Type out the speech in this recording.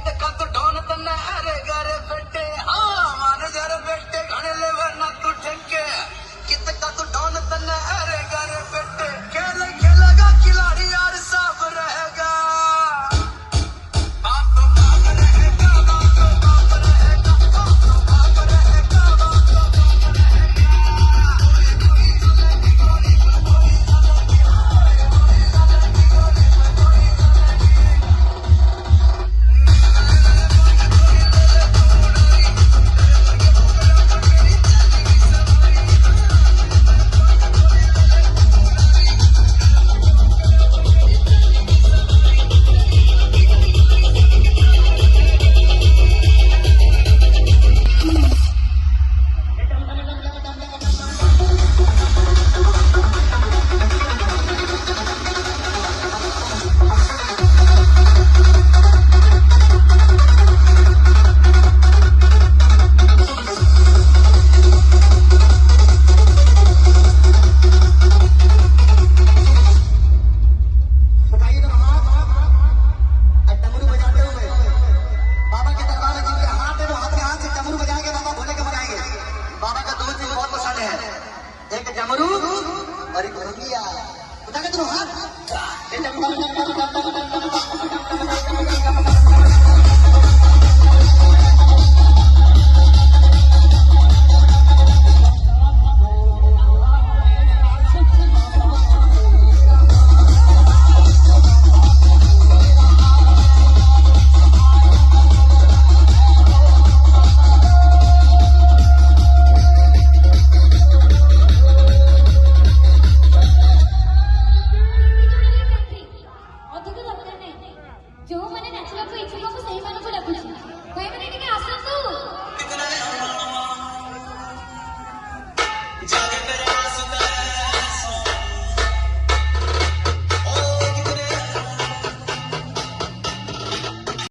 कितका तू ढोन तन्ने अरे गरे बेटे हाँ मान जरे बेटे घने ले वरना तू ठेके कितका तू ढोन तन्ने अरे गरे बेटे खेल खेलेगा खिलाड़ी यार साफ रहेगा बाप तो बाप रहेगा बाप तो बाप रहेगा बाप तो बाप रहेगा बाप तो बाप एक जमरू और एक रुकिया बता के तुम हाथ जो मैंने नाचवाको इच्छुक सही मानक डाकुची